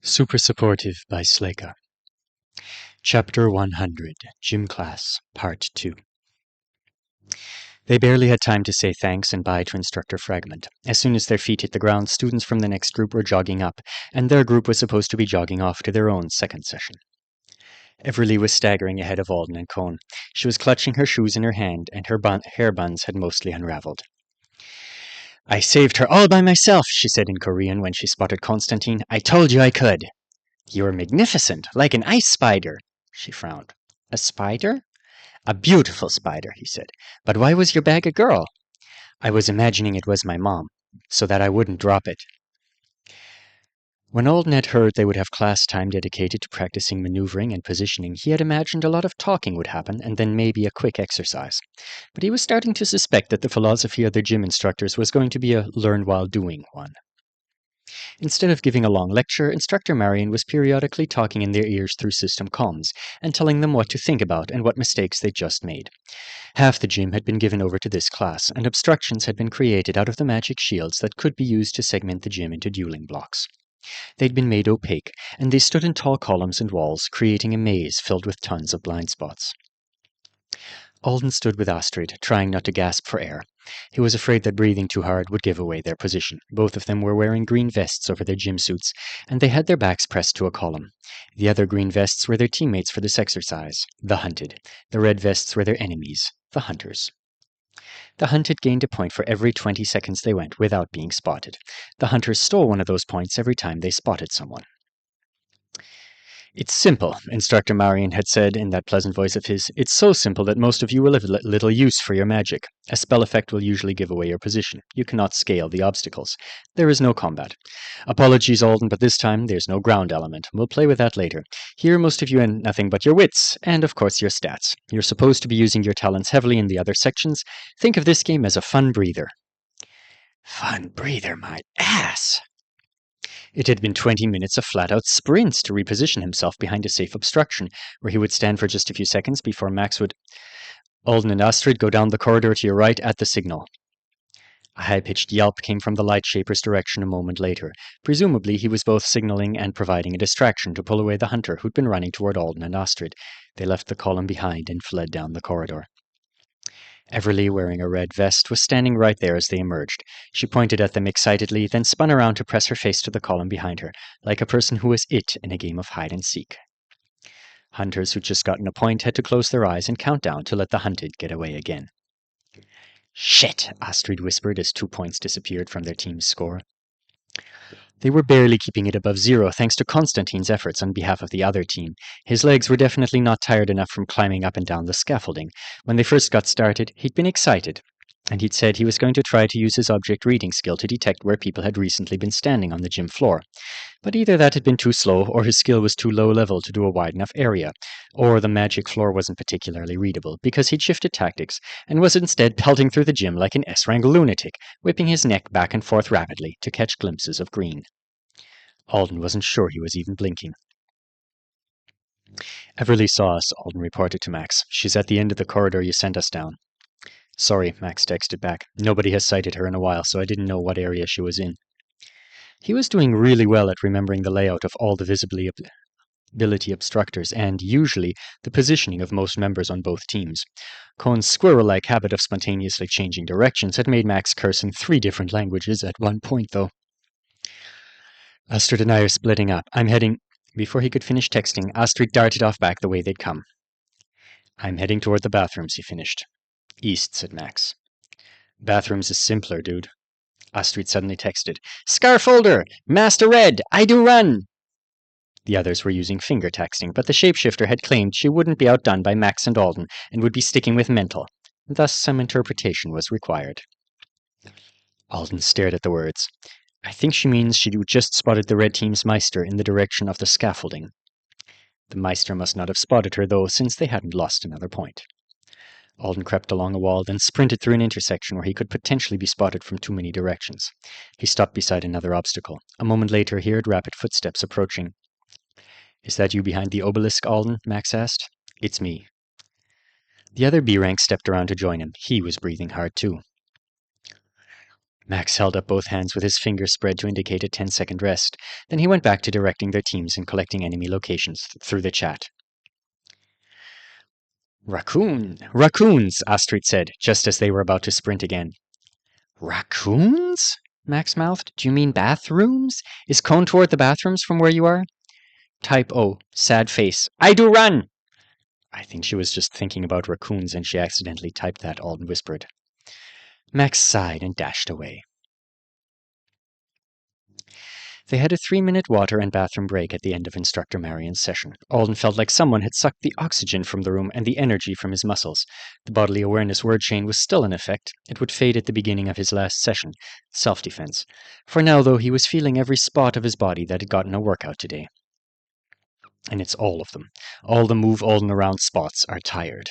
Super Supportive by Sleyca. Chapter 100, Gym Class, Part 2. They barely had time to say thanks and bye to Instructor Fragment. As soon as their feet hit the ground, students from the next group were jogging up, and their group was supposed to be jogging off to their own second session. Everly was staggering ahead of Alden and Cone. She was clutching her shoes in her hand, and her hair buns had mostly unraveled. "I saved her all by myself," she said in Korean when she spotted Constantine. "I told you I could." "You're magnificent, like an ice spider." She frowned. "A spider?" "A beautiful spider," he said. "But why was your bag a girl?" "I was imagining it was my mom, so that I wouldn't drop it." When Alden had heard they would have class time dedicated to practicing maneuvering and positioning, he had imagined a lot of talking would happen and then maybe a quick exercise. But he was starting to suspect that the philosophy of their gym instructors was going to be a learn-while-doing one. Instead of giving a long lecture, Instructor Marion was periodically talking in their ears through system comms and telling them what to think about and what mistakes they'd just made. Half the gym had been given over to this class, and obstructions had been created out of the magic shields that could be used to segment the gym into dueling blocks. They'd been made opaque, and they stood in tall columns and walls, creating a maze filled with tons of blind spots. Alden stood with Astrid, trying not to gasp for air. He was afraid that breathing too hard would give away their position. Both of them were wearing green vests over their gym suits, and they had their backs pressed to a column. The other green vests were their teammates for this exercise, the hunted. The red vests were their enemies, the hunters. The hunted gained a point for every 20 seconds they went without being spotted. The hunters stole one of those points every time they spotted someone. "It's simple," Instructor Marion had said in that pleasant voice of his. "It's so simple that most of you will have little use for your magic. A spell effect will usually give away your position. You cannot scale the obstacles. There is no combat. Apologies, Alden, but this time there's no ground element. We'll play with that later. Here, most of you have nothing but your wits, and of course your stats. You're supposed to be using your talents heavily in the other sections. Think of this game as a fun breather." Fun breather, my ass! It had been 20 minutes of flat-out sprints to reposition himself behind a safe obstruction, where he would stand for just a few seconds before Max would... "Alden and Astrid, go down the corridor to your right at the signal." A high-pitched yelp came from the light shaper's direction a moment later. Presumably he was both signaling and providing a distraction to pull away the hunter who'd been running toward Alden and Astrid. They left the column behind and fled down the corridor. Everly, wearing a red vest, was standing right there as they emerged. She pointed at them excitedly, then spun around to press her face to the column behind her, like a person who was it in a game of hide-and-seek. Hunters who'd just gotten a point had to close their eyes and count down to let the hunted get away again. "Shit!" Astrid whispered as 2 points disappeared from their team's score. They were barely keeping it above 0 thanks to Constantine's efforts on behalf of the other team. His legs were definitely not tired enough from climbing up and down the scaffolding. When they first got started, he'd been excited, and he'd said he was going to try to use his object reading skill to detect where people had recently been standing on the gym floor. But either that had been too slow, or his skill was too low level to do a wide enough area, or the magic floor wasn't particularly readable, because he'd shifted tactics, and was instead pelting through the gym like an S-rank lunatic, whipping his neck back and forth rapidly to catch glimpses of green. Alden wasn't sure he was even blinking. "Everly saw us," Alden reported to Max. "She's at the end of the corridor you sent us down." "Sorry," Max texted back. "Nobody has sighted her in a while, so I didn't know what area she was in." He was doing really well at remembering the layout of all the visibility obstructors and, usually, the positioning of most members on both teams. Cone's squirrel-like habit of spontaneously changing directions had made Max curse in 3 different languages at one point, though. "Astrid and I are splitting up. I'm heading..." Before he could finish texting, Astrid darted off back the way they'd come. "I'm heading toward the bathrooms," he finished. "East," said Max. "Bathrooms is simpler, dude." Astrid suddenly texted, "Scarfolder! Master Red! I do run!" The others were using finger texting, but the shapeshifter had claimed she wouldn't be outdone by Max and Alden and would be sticking with mental. Thus some interpretation was required. Alden stared at the words. "I think she means she just spotted the red team's Meister in the direction of the scaffolding." The Meister must not have spotted her, though, since they hadn't lost another point. Alden crept along a wall, then sprinted through an intersection where he could potentially be spotted from too many directions. He stopped beside another obstacle. A moment later he heard rapid footsteps approaching. "Is that you behind the obelisk, Alden?" Max asked. "It's me." The other B-rank stepped around to join him. He was breathing hard, too. Max held up both hands with his fingers spread to indicate a 10-second rest. Then he went back to directing their teams and collecting enemy locations through the chat. Raccoons, Astrid said, just as they were about to sprint again. Raccoons? Max mouthed. Do you mean bathrooms? Is Cone toward the bathrooms from where you are? Type O, sad face. I do run! I think she was just thinking about raccoons and she accidentally typed that, Alden whispered. Max sighed and dashed away. They had a 3-minute water and bathroom break at the end of Instructor Marion's session. Alden felt like someone had sucked the oxygen from the room and the energy from his muscles. The bodily awareness word chain was still in effect. It would fade at the beginning of his last session, self-defense. For now, though, he was feeling every spot of his body that had gotten a workout today. And it's all of them. All the move Alden around spots are tired.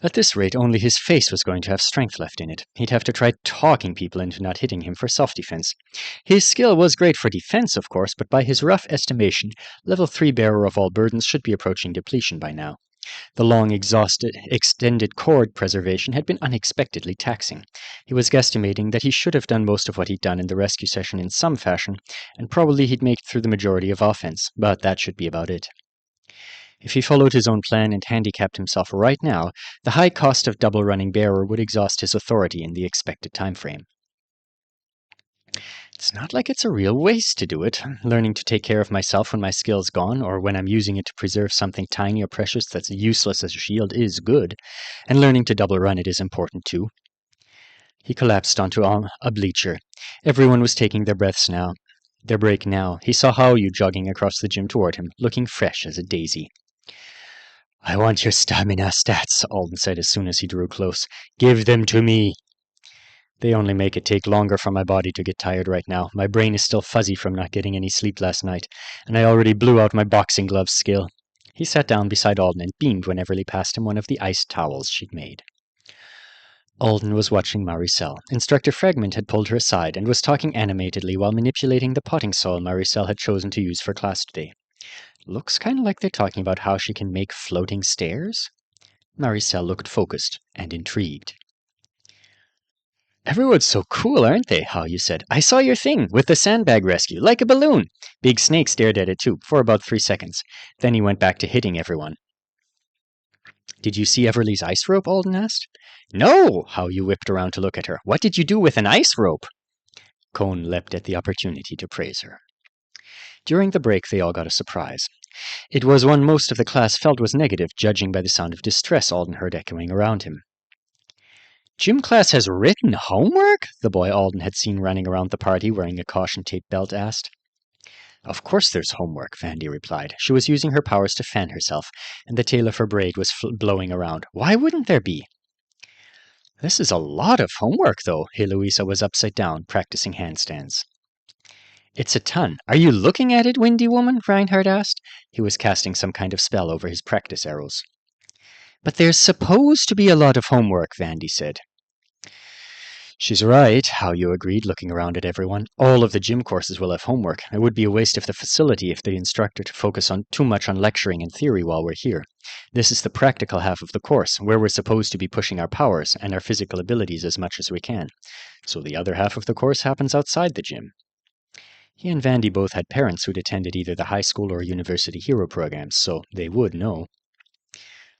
At this rate, only his face was going to have strength left in it. He'd have to try talking people into not hitting him for self-defense. His skill was great for defense, of course, but by his rough estimation, level 3 bearer of all burdens should be approaching depletion by now. The long, extended cord preservation had been unexpectedly taxing. He was guesstimating that he should have done most of what he'd done in the rescue session in some fashion, and probably he'd make it through the majority of offense, but that should be about it. If he followed his own plan and handicapped himself right now, the high cost of double running bearer would exhaust his authority in the expected time frame. It's not like it's a real waste to do it. Learning to take care of myself when my skill's gone, or when I'm using it to preserve something tiny or precious that's useless as a shield is good, and learning to double run it is important too. He collapsed onto a bleacher. Everyone was taking their breaths now. Their break now. He saw Haoyu jogging across the gym toward him, looking fresh as a daisy. I want your stamina stats, Alden said as soon as he drew close. Give them to me. They only make it take longer for my body to get tired right now. My brain is still fuzzy from not getting any sleep last night, and I already blew out my boxing gloves skill. He sat down beside Alden and beamed whenever he passed him one of the iced towels she'd made. Alden was watching Maricel. Instructor Fragment had pulled her aside and was talking animatedly while manipulating the potting soil Maricel had chosen to use for class today. Looks kind of like they're talking about how she can make floating stairs. Maricel looked focused and intrigued. Everyone's so cool, aren't they? Haoyu said. I saw your thing with the sandbag rescue, like a balloon. Big Snake stared at it too, for about 3 seconds. Then he went back to hitting everyone. Did you see Everly's ice rope? Alden asked. No! Haoyu whipped around to look at her. What did you do with an ice rope? Cone leapt at the opportunity to praise her. During the break, they all got a surprise. It was one most of the class felt was negative, judging by the sound of distress Alden heard echoing around him. Gym class has written homework? The boy Alden had seen running around the party wearing a caution tape belt asked. Of course there's homework, Vandy replied. She was using her powers to fan herself, and the tail of her braid was blowing around. Why wouldn't there be? This is a lot of homework, though. Heloisa was upside down, practicing handstands. It's a ton. Are you looking at it, Windy Woman? Reinhardt asked. He was casting some kind of spell over his practice arrows. But there's supposed to be a lot of homework, Vandy said. She's right, Haoyu agreed, looking around at everyone. All of the gym courses will have homework. It would be a waste of the facility if the instructor to focus on too much on lecturing and theory while we're here. This is the practical half of the course, where we're supposed to be pushing our powers and our physical abilities as much as we can. So the other half of the course happens outside the gym. He and Vandy both had parents who'd attended either the high school or university hero programs, so they would know.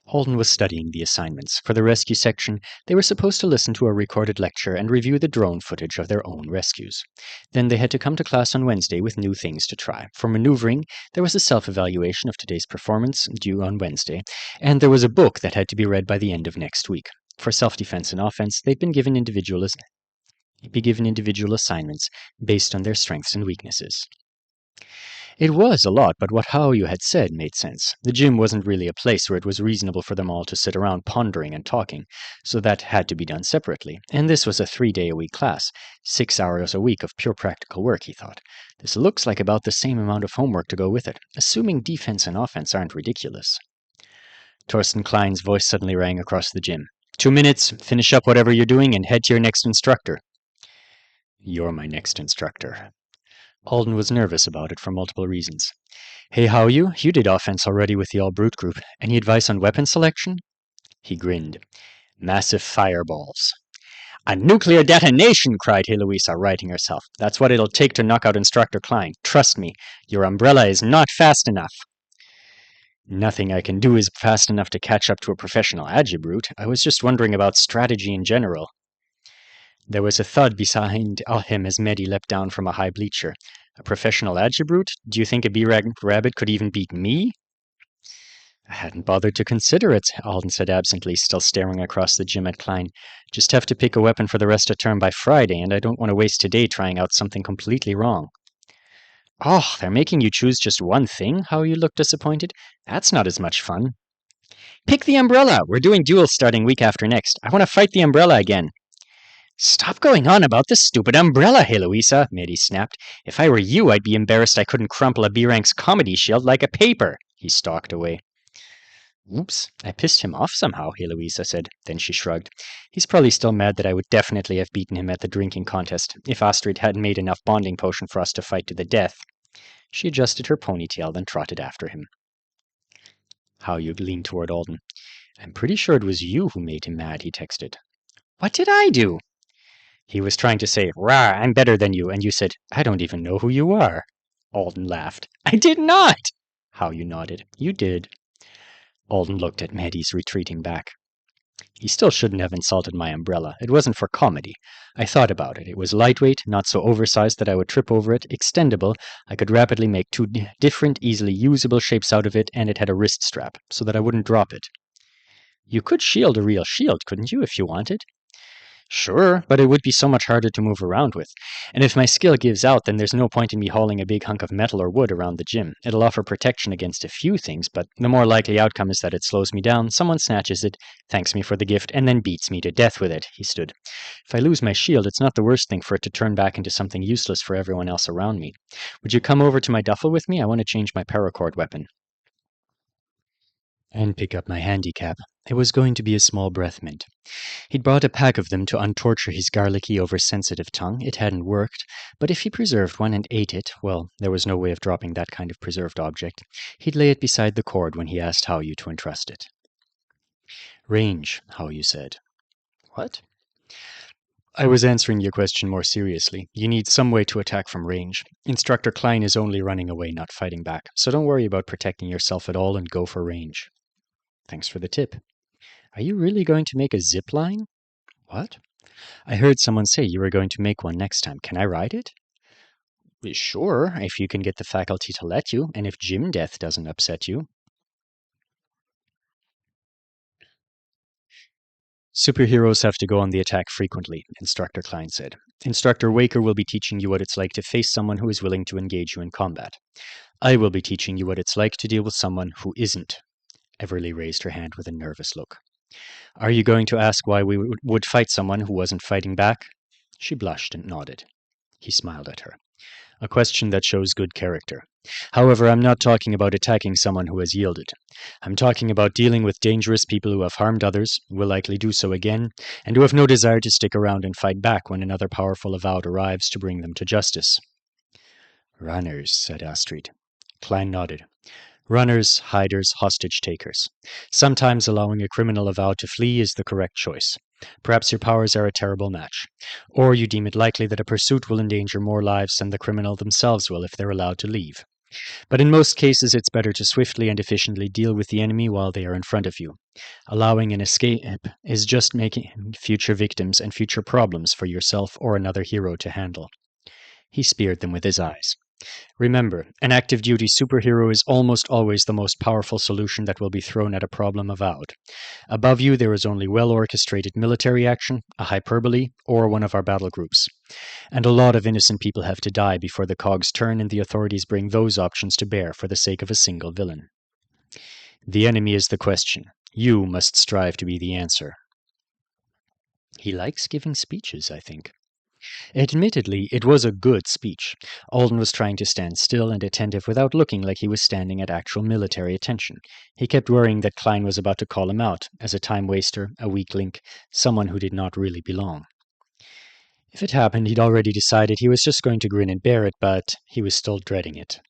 Holden was studying the assignments. For the rescue section, they were supposed to listen to a recorded lecture and review the drone footage of their own rescues. Then they had to come to class on Wednesday with new things to try. For maneuvering, there was a self-evaluation of today's performance due on Wednesday, and there was a book that had to be read by the end of next week. For self-defense and offense, they'd been given individual assignments based on their strengths and weaknesses. It was a lot, but what Haoyu had said made sense. The gym wasn't really a place where it was reasonable for them all to sit around pondering and talking, so that had to be done separately. And this was a 3-day-a-week class, 6 hours a week of pure practical work, he thought. This looks like about the same amount of homework to go with it, assuming defense and offense aren't ridiculous. Torsten Klein's voice suddenly rang across the gym. 2 minutes, finish up whatever you're doing, and head to your next instructor. You're my next instructor. Alden was nervous about it for multiple reasons. Hey, Haoyu, you did offense already with the all-brute group. Any advice on weapon selection? He grinned. Massive fireballs. A nuclear detonation, cried Heloisa, righting herself. That's what it'll take to knock out Instructor Klein. Trust me, your umbrella is not fast enough. Nothing I can do is fast enough to catch up to a professional agibrute. I was just wondering about strategy in general. There was a thud behind him as Mehdi leapt down from a high bleacher. A professional agibrute? Do you think a B-rabbit could even beat me? I hadn't bothered to consider it, Alden said absently, still staring across the gym at Klein. Just have to pick a weapon for the rest of term by Friday, and I don't want to waste today trying out something completely wrong. Oh, they're making you choose just one thing? How you look disappointed. That's not as much fun. Pick the umbrella! We're doing duels starting week after next. I want to fight the umbrella again. Stop going on about the stupid umbrella, Heloisa, Mehdi snapped. If I were you, I'd be embarrassed I couldn't crumple a B-Rank's comedy shield like a paper. He stalked away. Oops, I pissed him off somehow, Heloisa said. Then she shrugged. He's probably still mad that I would definitely have beaten him at the drinking contest, if Astrid hadn't made enough bonding potion for us to fight to the death. She adjusted her ponytail, then trotted after him. Haoyu leaned toward Alden. I'm pretty sure it was you who made him mad, he texted. What did I do? He was trying to say, Rah, I'm better than you, and you said, I don't even know who you are. Alden laughed. I did not! Haoyu nodded. You did. Alden looked at Mehdi's retreating back. He still shouldn't have insulted my umbrella. It wasn't for comedy. I thought about it. It was lightweight, not so oversized that I would trip over it, extendable. I could rapidly make two different, easily usable shapes out of it, and it had a wrist strap, so that I wouldn't drop it. You could shield a real shield, couldn't you, if you wanted? Sure, but it would be so much harder to move around with. And if my skill gives out, then there's no point in me hauling a big hunk of metal or wood around the gym. It'll offer protection against a few things, but the more likely outcome is that it slows me down, someone snatches it, thanks me for the gift, and then beats me to death with it, he stood. If I lose my shield, it's not the worst thing for it to turn back into something useless for everyone else around me. Would you come over to my duffel with me? I want to change my paracord weapon. And pick up my handicap. It was going to be a small breath mint. He'd brought a pack of them to untorture his garlicky, oversensitive tongue. It hadn't worked, but if he preserved one and ate it, well, there was no way of dropping that kind of preserved object. He'd lay it beside the cord when he asked Haoyu to entrust it. Range, Haoyu said. What? I was answering your question more seriously. You need some way to attack from range. Instructor Klein is only running away, not fighting back, so don't worry about protecting yourself at all and go for range. Thanks for the tip. Are you really going to make a zip line? What? I heard someone say you were going to make one next time. Can I ride it? Sure, if you can get the faculty to let you, and if gym death doesn't upset you. Superheroes have to go on the attack frequently, Instructor Klein said. Instructor Waker will be teaching you what it's like to face someone who is willing to engage you in combat. I will be teaching you what it's like to deal with someone who isn't. Everly raised her hand with a nervous look. Are you going to ask why we would fight someone who wasn't fighting back? She blushed and nodded. He smiled at her. A question that shows good character. However, I'm not talking about attacking someone who has yielded. I'm talking about dealing with dangerous people who have harmed others, will likely do so again, and who have no desire to stick around and fight back when another powerful avowed arrives to bring them to justice. Runners, said Astrid. Klein nodded. Runners, hiders, hostage-takers. Sometimes allowing a criminal avowed to flee is the correct choice. Perhaps your powers are a terrible match. Or you deem it likely that a pursuit will endanger more lives than the criminal themselves will if they're allowed to leave. But in most cases, it's better to swiftly and efficiently deal with the enemy while they are in front of you. Allowing an escape is just making future victims and future problems for yourself or another hero to handle. He speared them with his eyes. Remember, an active duty superhero is almost always the most powerful solution that will be thrown at a problem avowed. Above you there is only well-orchestrated military action, a hyperbole, or one of our battle groups. And a lot of innocent people have to die before the cogs turn and the authorities bring those options to bear for the sake of a single villain. The enemy is the question. You must strive to be the answer. He likes giving speeches, I think. Admittedly, it was a good speech. Alden was trying to stand still and attentive without looking like he was standing at actual military attention. He kept worrying that Klein was about to call him out, as a time-waster, a weak link, someone who did not really belong. If it happened, he'd already decided he was just going to grin and bear it, but he was still dreading it.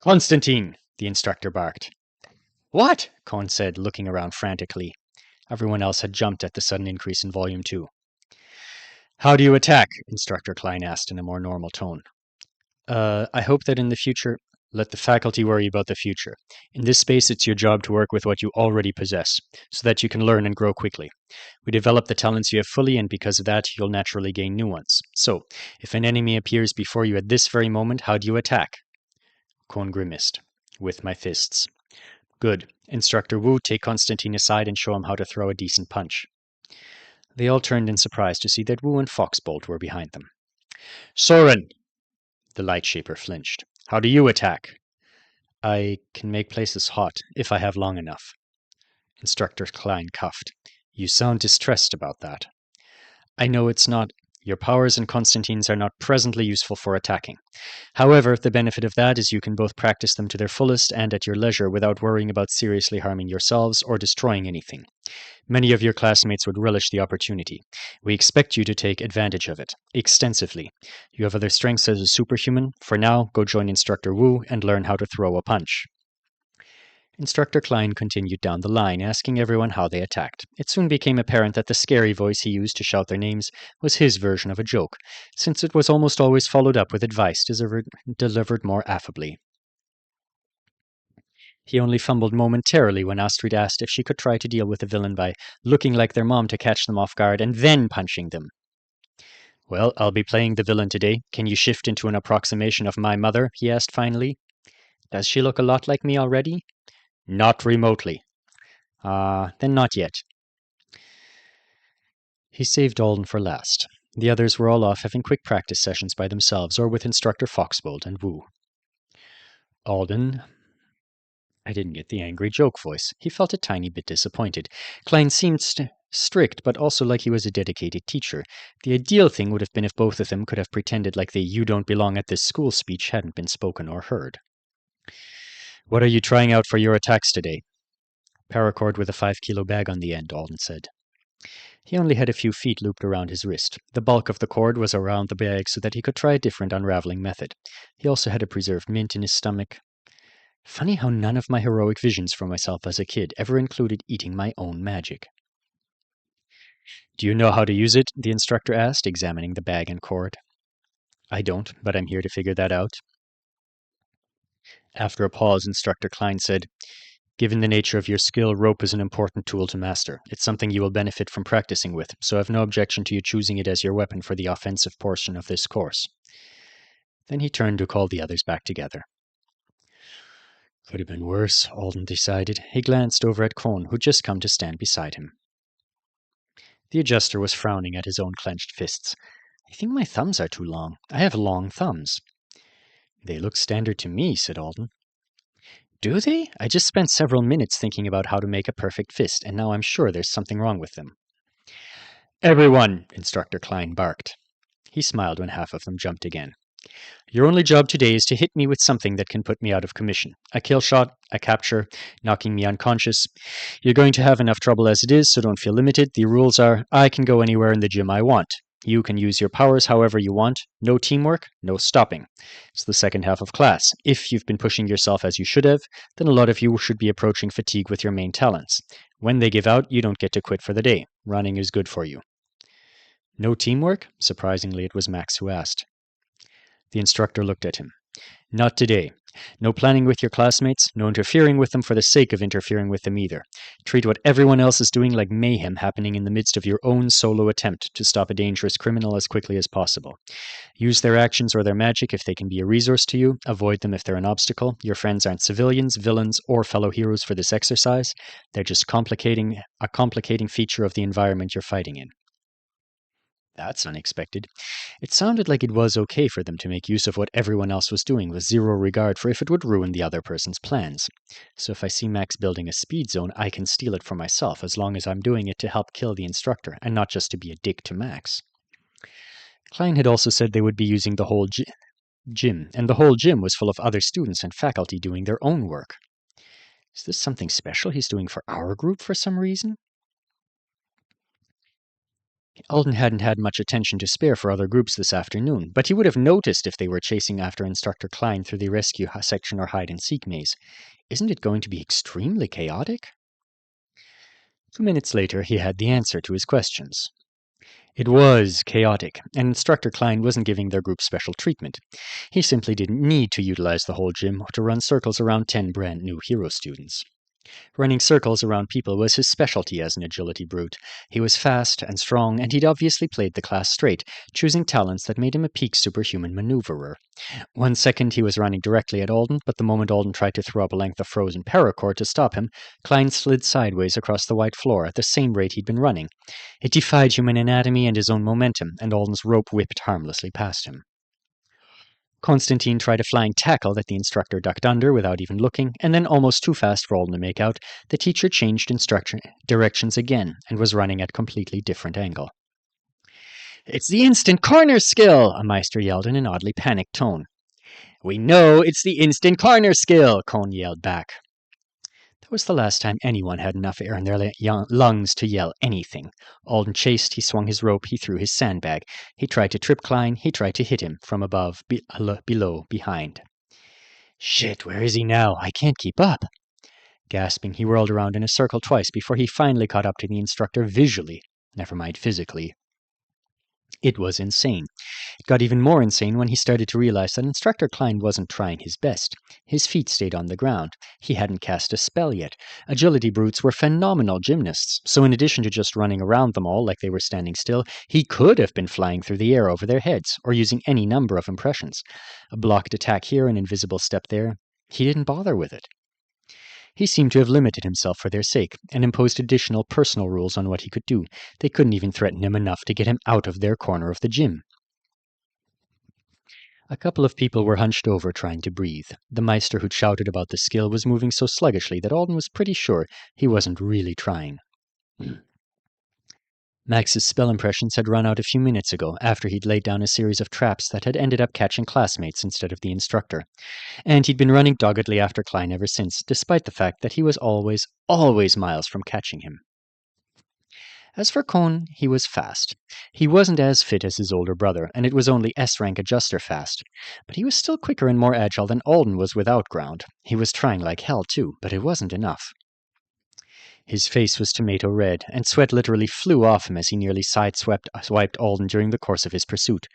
Constantine, the instructor barked. What? Cohn said, looking around frantically. Everyone else had jumped at the sudden increase in volume 2. How do you attack? Instructor Klein asked in a more normal tone. I hope that in the future, let the faculty worry about the future. In this space, it's your job to work with what you already possess, so that you can learn and grow quickly. We develop the talents you have fully, and because of that, you'll naturally gain new ones. So, if an enemy appears before you at this very moment, how do you attack? Kon grimaced. With my fists. Good. Instructor Wu, take Constantine aside and show him how to throw a decent punch. They all turned in surprise to see that Wu and Foxbolt were behind them. Soren! The light shaper flinched. How do you attack? I can make places hot, if I have long enough. Instructor Klein coughed. You sound distressed about that. I know it's not. Your powers and Constantine's are not presently useful for attacking. However, the benefit of that is you can both practice them to their fullest and at your leisure without worrying about seriously harming yourselves or destroying anything. Many of your classmates would relish the opportunity. We expect you to take advantage of it, extensively. You have other strengths as a superhuman. For now, go join Instructor Wu and learn how to throw a punch. Instructor Klein continued down the line, asking everyone how they attacked. It soon became apparent that the scary voice he used to shout their names was his version of a joke, since it was almost always followed up with advice delivered more affably. He only fumbled momentarily when Astrid asked if she could try to deal with the villain by looking like their mom to catch them off guard and then punching them. Well, I'll be playing the villain today. Can you shift into an approximation of my mother? He asked finally. Does she look a lot like me already? Not remotely. Then not yet. He saved Alden for last. The others were all off having quick practice sessions by themselves or with Instructor Foxbolt and Wu. Alden. I didn't get the angry joke voice. He felt a tiny bit disappointed. Klein seemed strict, but also like he was a dedicated teacher. The ideal thing would have been if both of them could have pretended like the "you don't belong at this school" speech hadn't been spoken or heard. What are you trying out for your attacks today? Paracord with a 5-kilo bag on the end, Alden said. He only had a few feet looped around his wrist. The bulk of the cord was around the bag so that he could try a different unraveling method. He also had a preserved mint in his stomach. Funny how none of my heroic visions for myself as a kid ever included eating my own magic. Do you know how to use it? The instructor asked, examining the bag and cord. I don't, but I'm here to figure that out. After a pause, Instructor Klein said, Given the nature of your skill, rope is an important tool to master. It's something you will benefit from practicing with, so I have no objection to you choosing it as your weapon for the offensive portion of this course. Then he turned to call the others back together. Could have been worse, Alden decided. He glanced over at Kohn, who'd just come to stand beside him. The adjuster was frowning at his own clenched fists. I think my thumbs are too long. I have long thumbs. They look standard to me, said Alden. Do they? I just spent several minutes thinking about how to make a perfect fist, and now I'm sure there's something wrong with them. Everyone, Instructor Klein barked. He smiled when half of them jumped again. Your only job today is to hit me with something that can put me out of commission. A kill shot, a capture, knocking me unconscious. You're going to have enough trouble as it is, so don't feel limited. The rules are, I can go anywhere in the gym I want. You can use your powers however you want. No teamwork, no stopping. It's the second half of class. If you've been pushing yourself as you should have, then a lot of you should be approaching fatigue with your main talents. When they give out, you don't get to quit for the day. Running is good for you. No teamwork? Surprisingly, it was Max who asked. The instructor looked at him. Not today. No planning with your classmates, no interfering with them for the sake of interfering with them either. Treat what everyone else is doing like mayhem happening in the midst of your own solo attempt to stop a dangerous criminal as quickly as possible. Use their actions or their magic if they can be a resource to you. Avoid them if they're an obstacle. Your friends aren't civilians, villains, or fellow heroes for this exercise. They're just a complicating feature of the environment you're fighting in. That's unexpected. It sounded like it was okay for them to make use of what everyone else was doing with zero regard for if it would ruin the other person's plans. So if I see Max building a speed zone, I can steal it for myself as long as I'm doing it to help kill the instructor and not just to be a dick to Max. Klein had also said they would be using the whole gym, and the whole gym was full of other students and faculty doing their own work. Is this something special he's doing for our group for some reason? Alden hadn't had much attention to spare for other groups this afternoon, but he would have noticed if they were chasing after Instructor Klein through the rescue section or hide-and-seek maze. Isn't it going to be extremely chaotic? 2 minutes later, he had the answer to his questions. It was chaotic, and Instructor Klein wasn't giving their group special treatment. He simply didn't need to utilize the whole gym to run circles around 10 brand new hero students. Running circles around people was his specialty as an agility brute. He was fast and strong, and he'd obviously played the class straight, choosing talents that made him a peak superhuman maneuverer. 1 second he was running directly at Alden, but the moment Alden tried to throw up a length of frozen paracord to stop him, Klein slid sideways across the white floor at the same rate he'd been running. It defied human anatomy and his own momentum, and Alden's rope whipped harmlessly past him. Constantine tried a flying tackle that the instructor ducked under without even looking, and then, almost too fast for Alden to make out, the teacher changed directions again and was running at a completely different angle. "It's the instant corner skill!" a Meister yelled in an oddly panicked tone. "We know it's the instant corner skill!" Cone yelled back. That was the last time anyone had enough air in their lungs to yell anything. Alden chased, he swung his rope, he threw his sandbag. He tried to trip Klein, he tried to hit him, from above, below, behind. "Shit, where is he now? I can't keep up." Gasping, he whirled around in a circle twice before he finally caught up to the instructor visually, never mind physically. It was insane. It got even more insane when he started to realize that Instructor Klein wasn't trying his best. His feet stayed on the ground. He hadn't cast a spell yet. Agility brutes were phenomenal gymnasts, so in addition to just running around them all like they were standing still, he could have been flying through the air over their heads, or using any number of impressions. A blocked attack here, an invisible step there. He didn't bother with it. He seemed to have limited himself for their sake, and imposed additional personal rules on what he could do. They couldn't even threaten him enough to get him out of their corner of the gym. A couple of people were hunched over trying to breathe. The Meister who'd shouted about the skill was moving so sluggishly that Alden was pretty sure he wasn't really trying. Max's spell impressions had run out a few minutes ago, after he'd laid down a series of traps that had ended up catching classmates instead of the instructor. And he'd been running doggedly after Klein ever since, despite the fact that he was always miles from catching him. As for Cone, he was fast. He wasn't as fit as his older brother, and it was only S-rank adjuster fast. But he was still quicker and more agile than Alden was without ground. He was trying like hell, too, but it wasn't enough. His face was tomato red, and sweat literally flew off him as he nearly swiped Alden during the course of his pursuit.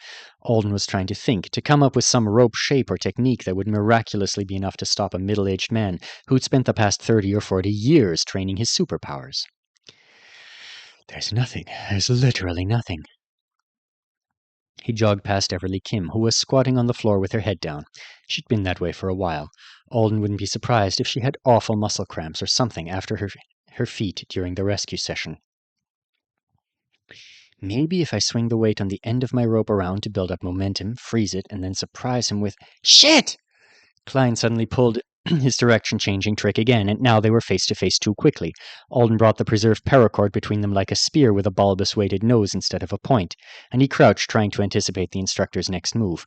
Alden was trying to think, to come up with some rope shape or technique that would miraculously be enough to stop a middle-aged man who'd spent the past 30 or 40 years training his superpowers. There's nothing. There's literally nothing. He jogged past Everly Kim, who was squatting on the floor with her head down. She'd been that way for a while. Alden wouldn't be surprised if she had awful muscle cramps or something after her feet during the rescue session. Maybe if I swing the weight on the end of my rope around to build up momentum, freeze it, and then surprise him with "Shit!" Klein suddenly pulled his direction-changing trick again, and now they were face-to-face too quickly. Alden brought the preserved paracord between them like a spear with a bulbous weighted nose instead of a point, and he crouched, trying to anticipate the instructor's next move.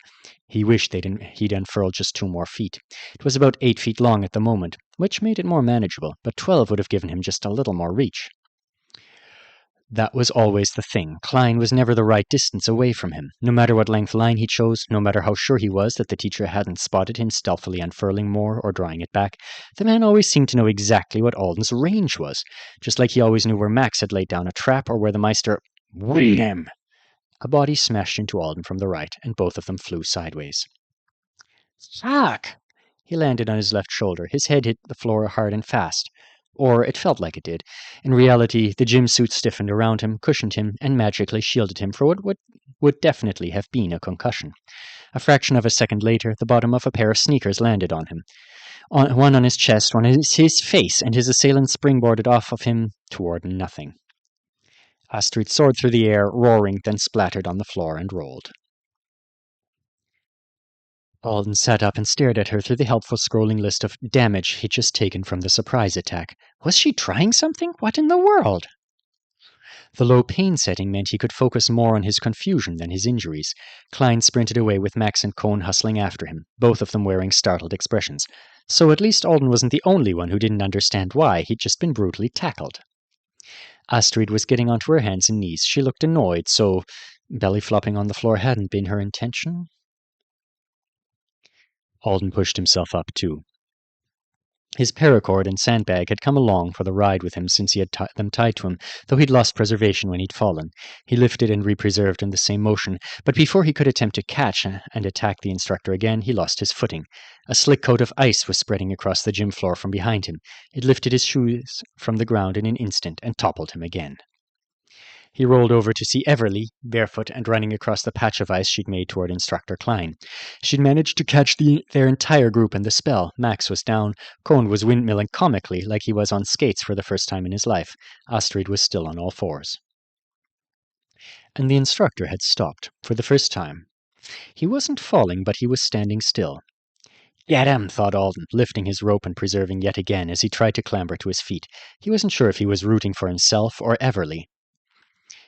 He wished he'd unfurled just 2 more feet. It was about 8 feet long at the moment, which made it more manageable, but 12 would have given him just a little more reach. That was always the thing. Klein was never the right distance away from him. No matter what length line he chose, no matter how sure he was that the teacher hadn't spotted him stealthily unfurling more or drawing it back, the man always seemed to know exactly what Alden's range was, just like he always knew where Max had laid down a trap or where the Meister... Wham! A body smashed into Alden from the right, and both of them flew sideways. Fuck! He landed on his left shoulder. His head hit the floor hard and fast. Or it felt like it did. In reality, the gym suit stiffened around him, cushioned him, and magically shielded him for what would definitely have been a concussion. A fraction of a second later, the bottom of a pair of sneakers landed on him. One on his chest, one on his face, and his assailant springboarded off of him toward nothing. Astrid soared through the air, roaring, then splattered on the floor and rolled. Alden sat up and stared at her through the helpful scrolling list of damage he'd just taken from the surprise attack. Was she trying something? What in the world? The low pain setting meant he could focus more on his confusion than his injuries. Klein sprinted away with Max and Cone hustling after him, both of them wearing startled expressions. So at least Alden wasn't the only one who didn't understand why he'd just been brutally tackled. Astrid was getting onto her hands and knees. She looked annoyed, so belly flopping on the floor hadn't been her intention. Alden pushed himself up, too. His paracord and sandbag had come along for the ride with him since he had them tied to him, though he'd lost preservation when he'd fallen. He lifted and represerved in the same motion, but before he could attempt to catch and attack the instructor again, he lost his footing. A slick coat of ice was spreading across the gym floor from behind him. It lifted his shoes from the ground in an instant and toppled him again. He rolled over to see Everly, barefoot and running across the patch of ice she'd made toward Instructor Klein. She'd managed to catch their entire group in the spell. Max was down. Cone was windmilling comically, like he was on skates for the first time in his life. Astrid was still on all fours. And the instructor had stopped, for the first time. He wasn't falling, but he was standing still. Get him, thought Alden, lifting his rope and preserving yet again as he tried to clamber to his feet. He wasn't sure if he was rooting for himself or Everly.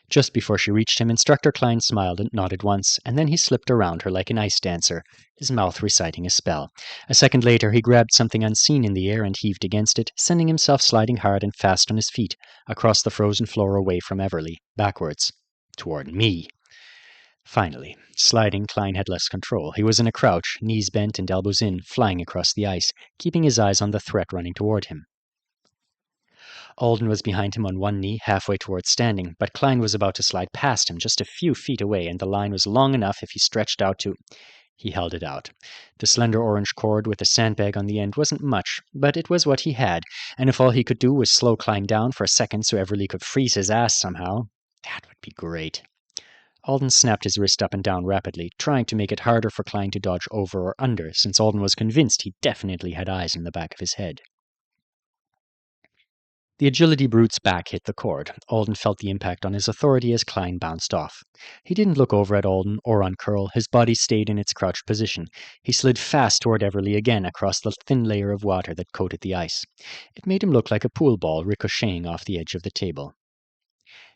Just before she reached him, Instructor Klein smiled and nodded once, and then he slipped around her like an ice dancer, his mouth reciting a spell. A second later, he grabbed something unseen in the air and heaved against it, sending himself sliding hard and fast on his feet, across the frozen floor away from Everly, backwards, toward me. Finally, sliding, Klein had less control. He was in a crouch, knees bent and elbows in, flying across the ice, keeping his eyes on the threat running toward him. Alden was behind him on one knee, halfway towards standing, but Klein was about to slide past him just a few feet away, and the line was long enough if he stretched out to... He held it out. The slender orange cord with a sandbag on the end wasn't much, but it was what he had, and if all he could do was slow Klein down for a second so Everly could freeze his ass somehow, that would be great. Alden snapped his wrist up and down rapidly, trying to make it harder for Klein to dodge over or under, since Alden was convinced he definitely had eyes in the back of his head. The agility brute's back hit the cord. Alden felt the impact on his authority as Klein bounced off. He didn't look over at Alden or uncurl. His body stayed in its crouched position. He slid fast toward Everly again across the thin layer of water that coated the ice. It made him look like a pool ball ricocheting off the edge of the table.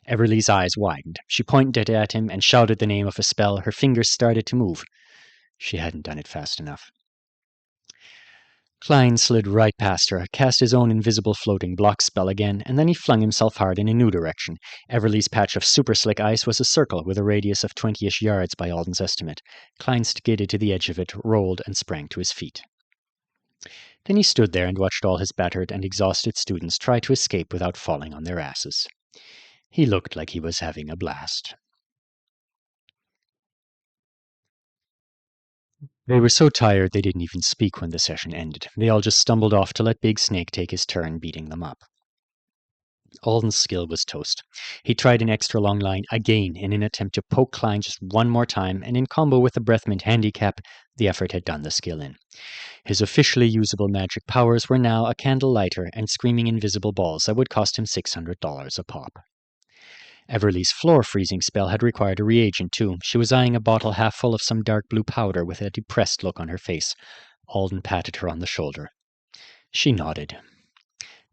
Everly's eyes widened. She pointed at him and shouted the name of a spell. Her fingers started to move. She hadn't done it fast enough. Klein slid right past her, cast his own invisible floating block spell again, and then he flung himself hard in a new direction. Everly's patch of super slick ice was a circle with a radius of 20-ish yards by Alden's estimate. Klein skidded to the edge of it, rolled, and sprang to his feet. Then he stood there and watched all his battered and exhausted students try to escape without falling on their asses. He looked like he was having a blast. They were so tired they didn't even speak when the session ended. They all just stumbled off to let Big Snake take his turn beating them up. Alden's skill was toast. He tried an extra long line again in an attempt to poke Klein just one more time, and in combo with the Breath Mint handicap, the effort had done the skill in. His officially usable magic powers were now a candle lighter and screaming invisible balls that would cost him $600 a pop. Everly's floor-freezing spell had required a reagent, too. She was eyeing a bottle half full of some dark blue powder with a depressed look on her face. Alden patted her on the shoulder. She nodded.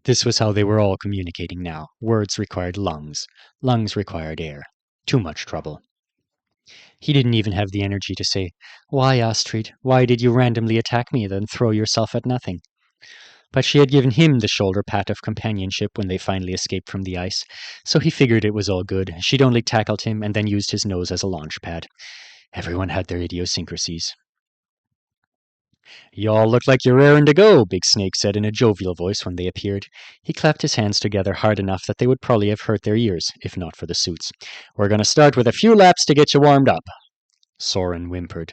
This was how they were all communicating now. Words required lungs. Lungs required air. Too much trouble. He didn't even have the energy to say, "Why, Astrid? Why did you randomly attack me, then throw yourself at nothing?" But she had given him the shoulder pat of companionship when they finally escaped from the ice, so he figured it was all good. She'd only tackled him and then used his nose as a launch pad. Everyone had their idiosyncrasies. "Y'all look like you're raring to go," Big Snake said in a jovial voice when they appeared. He clapped his hands together hard enough that they would probably have hurt their ears, if not for the suits. "We're going to start with a few laps to get you warmed up." Soren whimpered.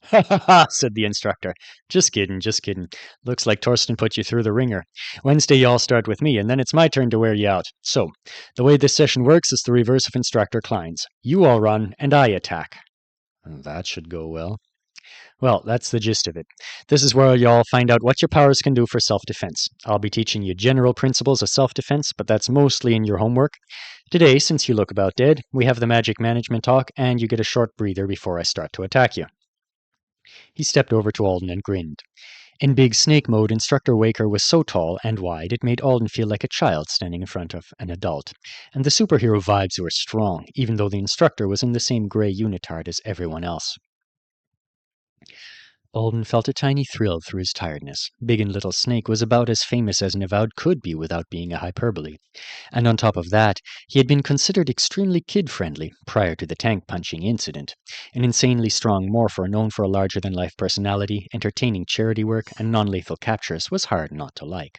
"Ha ha ha," said the instructor. Just kidding, just kidding. Looks like Torsten put you through the ringer. Wednesday y'all start with me, and then it's my turn to wear you out. So, the way this session works is the reverse of Instructor Klein's. You all run, and I attack. That should go well. Well, that's the gist of it. This is where y'all find out what your powers can do for self-defense. I'll be teaching you general principles of self-defense, but that's mostly in your homework. Today, since you look about dead, we have the magic management talk, and you get a short breather before I start to attack you. He stepped over to Alden and grinned. In Big Snake mode, Instructor Waker was so tall and wide it made Alden feel like a child standing in front of an adult. And the superhero vibes were strong, even though the instructor was in the same gray unitard as everyone else. Alden felt a tiny thrill through his tiredness. Big and Little Snake was about as famous as an avowed could be without being a hyperbole. And on top of that, he had been considered extremely kid-friendly prior to the tank-punching incident. An insanely strong morpher known for a larger-than-life personality, entertaining charity work, and non-lethal captures was hard not to like.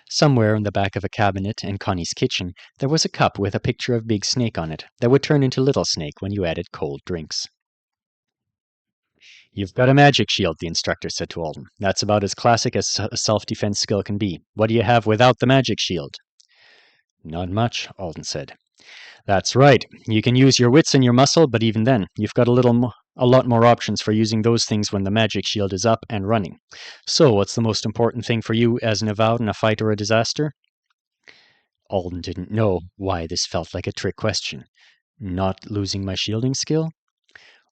Somewhere in the back of a cabinet in Connie's kitchen, there was a cup with a picture of Big Snake on it that would turn into Little Snake when you added cold drinks. "You've got a magic shield," the instructor said to Alden. "That's about as classic as a self-defense skill can be. What do you have without the magic shield?" "Not much," Alden said. "That's right. You can use your wits and your muscle, but even then, you've got a lot more options for using those things when the magic shield is up and running. So, what's the most important thing for you as an avowed in a fight or a disaster?" Alden didn't know why this felt like a trick question. Not losing my shielding skill?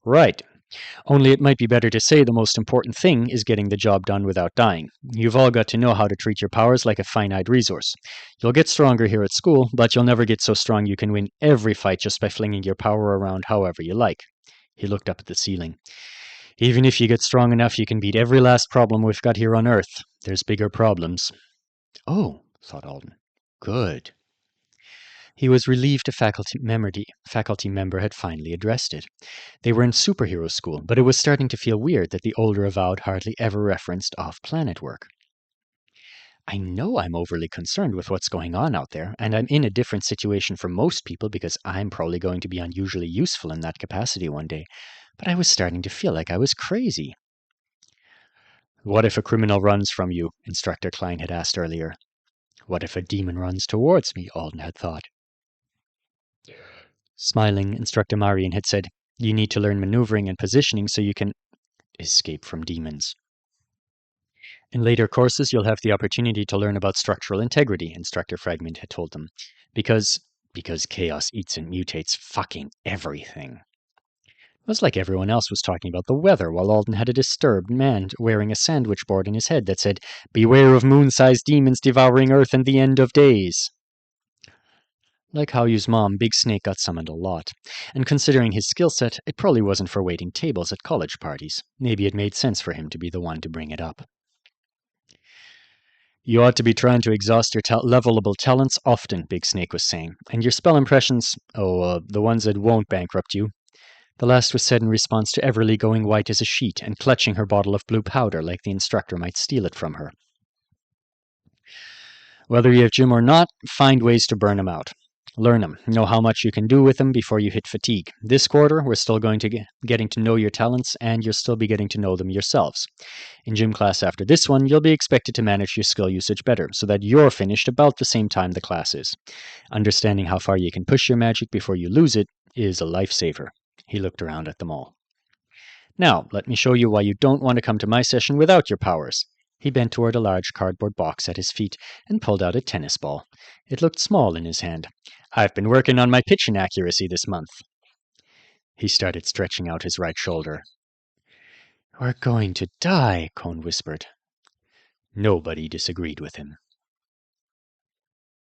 Right. Only it might be better to say the most important thing is getting the job done without dying. You've all got to know how to treat your powers like a finite resource. You'll get stronger here at school, but you'll never get so strong you can win every fight just by flinging your power around however you like. He looked up at the ceiling. Even if you get strong enough, you can beat every last problem we've got here on Earth. There's bigger problems. Oh, thought Alden. Good. He was relieved a faculty member had finally addressed it. They were in superhero school, but it was starting to feel weird that the older avowed hardly ever referenced off-planet work. "I know I'm overly concerned with what's going on out there, and I'm in a different situation from most people because I'm probably going to be unusually useful in that capacity one day, but I was starting to feel like I was crazy." "What if a criminal runs from you?" Instructor Klein had asked earlier. "What if a demon runs towards me?" Alden had thought. Smiling, Instructor Marian had said, "You need to learn maneuvering and positioning so you can escape from demons. In later courses, you'll have the opportunity to learn about structural integrity," Instructor Fragment had told them. Because chaos eats and mutates fucking everything." It was like everyone else was talking about the weather, while Alden had a disturbed man wearing a sandwich board in his head that said, "Beware of moon-sized demons devouring Earth and the end of days." Like Haoyu's mom, Big Snake got summoned a lot, and considering his skill set, it probably wasn't for waiting tables at college parties. Maybe it made sense for him to be the one to bring it up. "You ought to be trying to exhaust your levelable talents often," Big Snake was saying, "and your spell impressions, the ones that won't bankrupt you." The last was said in response to Everly going white as a sheet and clutching her bottle of blue powder like the instructor might steal it from her. "Whether you have gym or not, find ways to burn them out. Learn them. Know how much you can do with them before you hit fatigue. This quarter, we're still going to getting to know your talents, and you'll still be getting to know them yourselves. In gym class after this one, you'll be expected to manage your skill usage better, so that you're finished about the same time the class is. Understanding how far you can push your magic before you lose it is a lifesaver." He looked around at them all. "Now, let me show you why you don't want to come to my session without your powers." He bent toward a large cardboard box at his feet and pulled out a tennis ball. It looked small in his hand. "I've been working on my pitching accuracy this month." He started stretching out his right shoulder. "We're going to die," Cone whispered. Nobody disagreed with him.